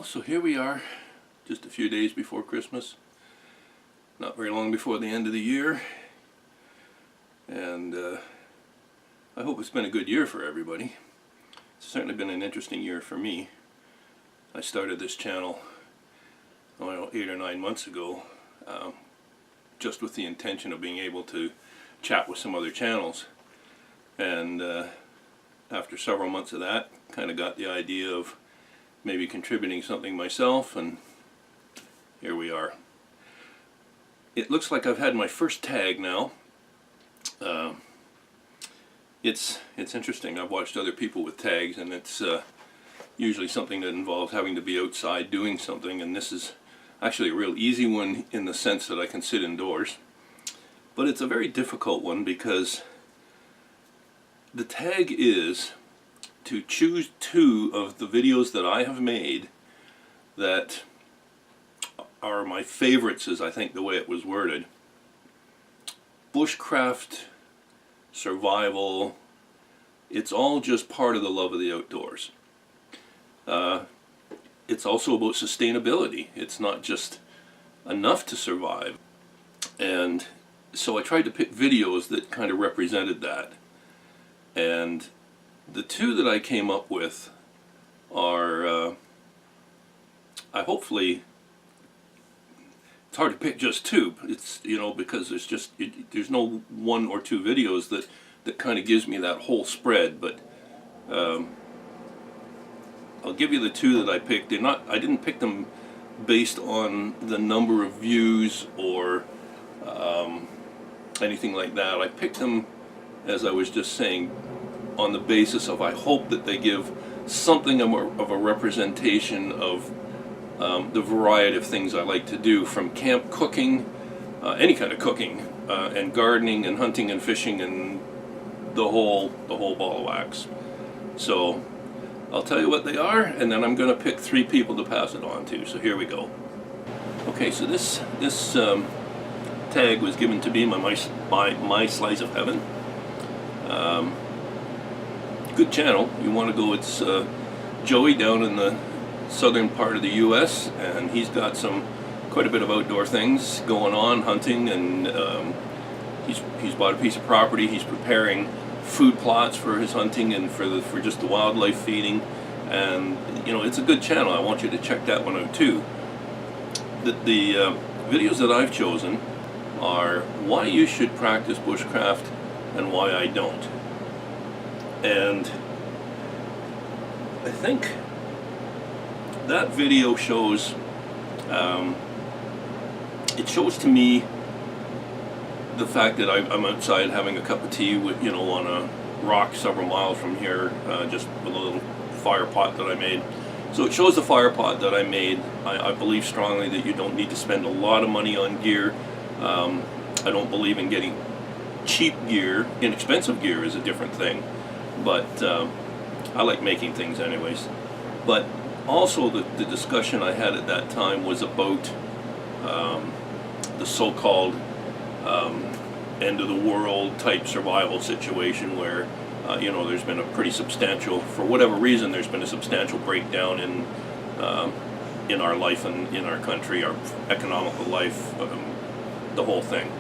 So here we are, just a few days before Christmas, not very long before the end of the year, and I hope it's been a good year for everybody. It's certainly been an interesting year for me. I started this channel 8 or 9 months ago, just with the intention of being able to chat with some other channels, and after several months of that, kind of got the idea of maybe contributing something myself, and here we are. It looks like I've had my first tag now. It's interesting. I've watched other people with tags, and it's usually something that involves having to be outside doing something, and this is actually a real easy one in the sense that I can sit indoors. But it's a very difficult one because the tag is to choose 2 of the videos that I have made that are my favorites, is I think the way it was worded. Bushcraft, survival, it's all just part of the love of the outdoors. It's also about sustainability. It's not just enough to survive. And so I tried to pick videos that kind of represented that. And the 2 that I came up with are, hopefully, it's hard to pick just 2. It's, because there's no 1 or 2 videos that kind of gives me that whole spread. But I'll give you the 2 that I picked. I didn't pick them based on the number of views or anything like that. I picked them, as I was just saying, on the basis of I hope that they give something of a representation of the variety of things I like to do, from camp cooking, any kind of cooking, and gardening and hunting and fishing and the whole ball of wax. So I'll tell you what they are, and then I'm going to pick 3 people to pass it on to. So here we go. Okay, so this tag was given to me by My Slice of Heaven. Good channel. You want to go, it's Joey down in the southern part of the US, and he's got quite a bit of outdoor things going on, hunting, and he's bought a piece of property. He's preparing food plots for his hunting and for just the wildlife feeding, and it's a good channel. I want you to check that one out too. The videos that I've chosen are why you should practice bushcraft and why I don't. And I think that video shows, it shows to me the fact that I'm outside having a cup of tea with, on a rock several miles from here, just with a little fire pot that I made. So it shows the fire pot that I made. I believe strongly that you don't need to spend a lot of money on gear. I don't believe in getting cheap gear. Inexpensive gear is a different thing. But I like making things anyways. But also the discussion I had at that time was about the so-called end of the world type survival situation where there's been a pretty substantial, for whatever reason, there's been a substantial breakdown in our life and in our country, our economical life, the whole thing.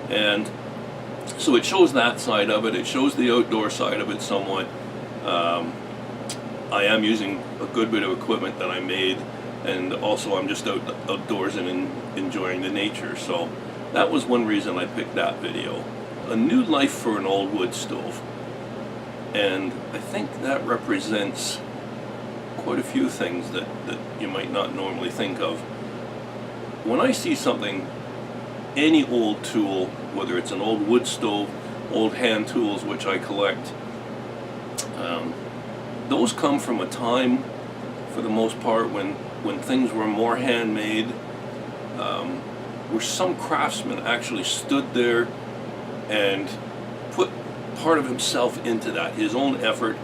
And so it shows that side of it. It shows the outdoor side of it somewhat. I am using a good bit of equipment that I made, and also I'm just outdoors and enjoying the nature. So that was one reason I picked that video. A new life for an old wood stove. And I think that represents quite a few things that you might not normally think of. When I see something, any old tool, whether it's an old wood stove, old hand tools which I collect, those come from a time, for the most part, when things were more handmade, where some craftsman actually stood there and put part of himself into that, his own effort.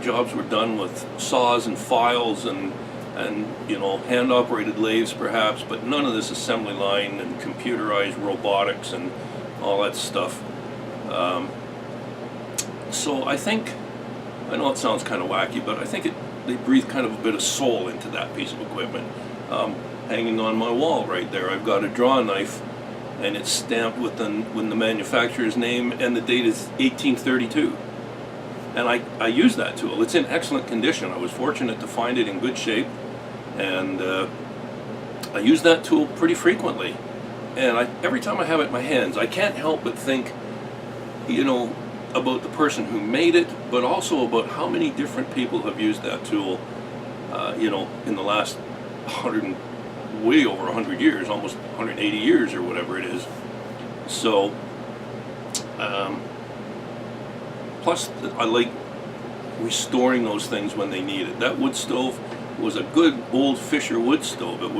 Jobs were done with saws and files and hand-operated lathes perhaps, but none of this assembly line and computerized robotics and all that stuff. So I think, I know it sounds kind of wacky, but I think they breathe kind of a bit of soul into that piece of equipment. Hanging on my wall right there, I've got a draw knife, and it's stamped with the manufacturer's name, and the date is 1832. And I use that tool. It's in excellent condition. I was fortunate to find it in good shape, and I use that tool pretty frequently. And every time I have it in my hands, I can't help but think, you know, about the person who made it, but also about how many different people have used that tool, you know, in the last 100 and way over 100 years, almost 180 years or whatever it is. So, plus I like restoring those things when they need it. That wood stove was a good old Fisher wood stove. It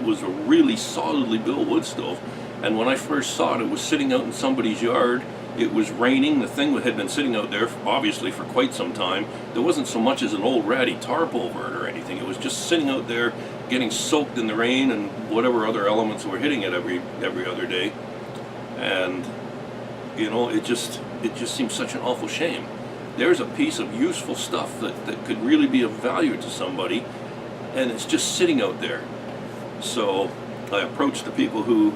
was a really solidly built wood stove. And when I first saw it, it was sitting out in somebody's yard. It was raining. The thing had been sitting out there obviously for quite some time. There wasn't so much as an old ratty tarp over it or anything. It was just sitting out there getting soaked in the rain and whatever other elements were hitting it every other day. And you know, it just seems such an awful shame. There's a piece of useful stuff that could really be of value to somebody, and it's just sitting out there. So I approached the people who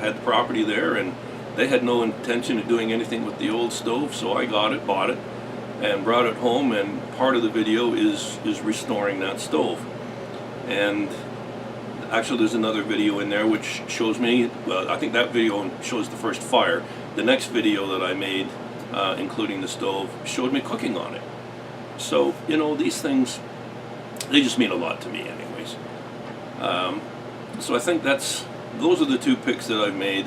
had the property there, and they had no intention of doing anything with the old stove, so I got it, bought it, and brought it home, and part of the video is restoring that stove. And actually there's another video in there which shows me, well, I think that video shows the first fire. The next video that I made, including the stove, showed me cooking on it. So, you know, these things, they just mean a lot to me anyways. So I think those are the two picks that I've made.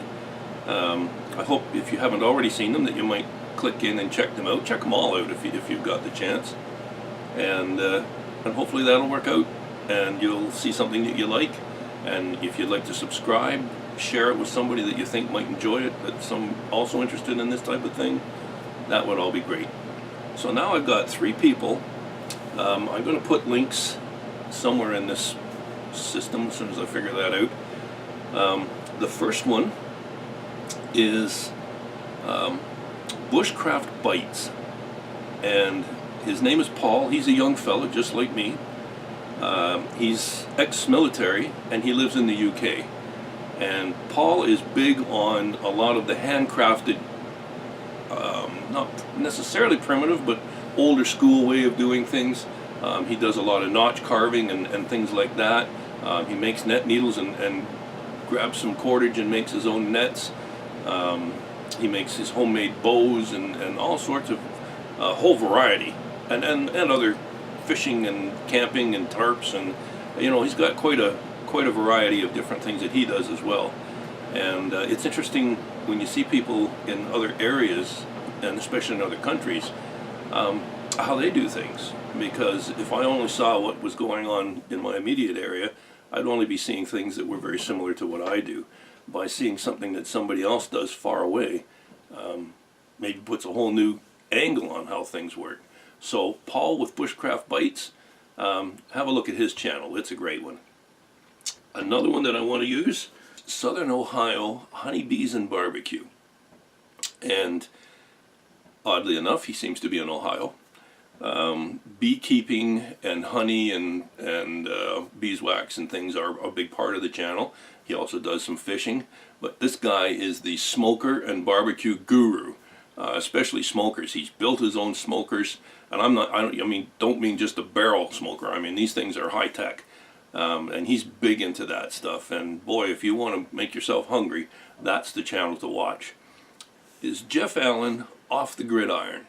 I hope if you haven't already seen them that you might click in and check them out. Check them all out if you've got the chance, and hopefully that'll work out and you'll see something that you like. And if you'd like to subscribe, share it with somebody that you think might enjoy it, that's also interested in this type of thing, that would all be great. So now I've got 3 people. I'm going to put links somewhere in this system as soon as I figure that out. The first one is Bushcraft Bites, and his name is Paul. He's a young fellow just like me. He's ex-military and he lives in the UK, and Paul is big on a lot of the handcrafted, not necessarily primitive but older school way of doing things. He does a lot of notch carving and things like that. He makes net needles and grabs some cordage and makes his own nets. He makes his homemade bows and all sorts of whole variety, and other fishing and camping and tarps, and you know, he's got quite a variety of different things that he does as well. And it's interesting when you see people in other areas, and especially in other countries, how they do things. Because if I only saw what was going on in my immediate area, I'd only be seeing things that were very similar to what I do. By seeing something that somebody else does far away, maybe puts a whole new angle on how things work. So Paul with Bushcraft Bites, have a look at his channel. It's a great one. Another one that I want to use, Southern Ohio Honeybees and Barbecue. And oddly enough, he seems to be in Ohio. Beekeeping and honey and beeswax and things are a big part of the channel. He also does some fishing, but this guy is the smoker and barbecue guru, especially smokers. He's built his own smokers, and don't mean just a barrel smoker. I mean, these things are high tech, and he's big into that stuff. And boy, if you want to make yourself hungry, that's the channel to watch. Is Jeff Allen Off the Gridiron.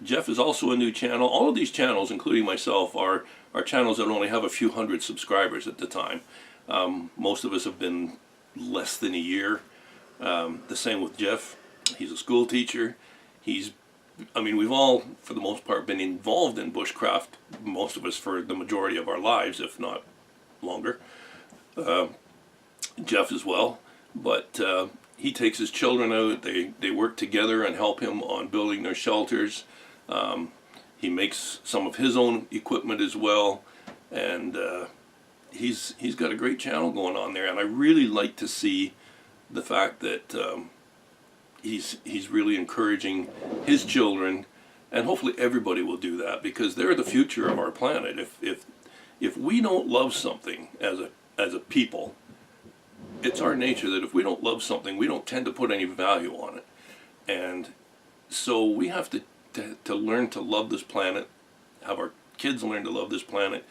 Jeff is also a new channel. All of these channels, including myself, are channels that only have a few hundred subscribers at the time. Most of us have been less than a year. The same with Jeff. He's a school teacher. We've all, for the most part, been involved in bushcraft, most of us for the majority of our lives, if not longer. Jeff as well. But he takes his children out. They work together and help him on building their shelters. He makes some of his own equipment as well, and he's got a great channel going on there. And I really like to see the fact that he's really encouraging his children And hopefully everybody will do that, because they're the future of our planet. If we don't love something as a people, it's our nature that if we don't love something, we don't tend to put any value on it. And so we have to learn to love this planet, have our kids learn to love this planet.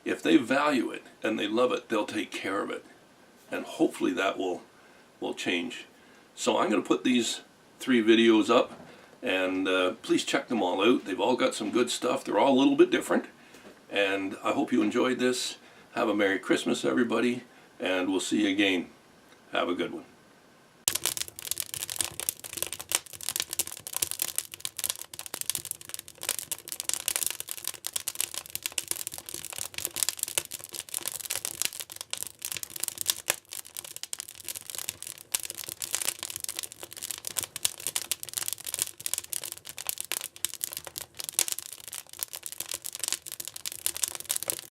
If they value it and they love it, they'll take care of it. And hopefully that will change. So I'm going to put these 3 videos up, and please check them all out. They've all got some good stuff. They're all a little bit different. And I hope you enjoyed this. Have a Merry Christmas, everybody, and we'll see you again. Have a good one.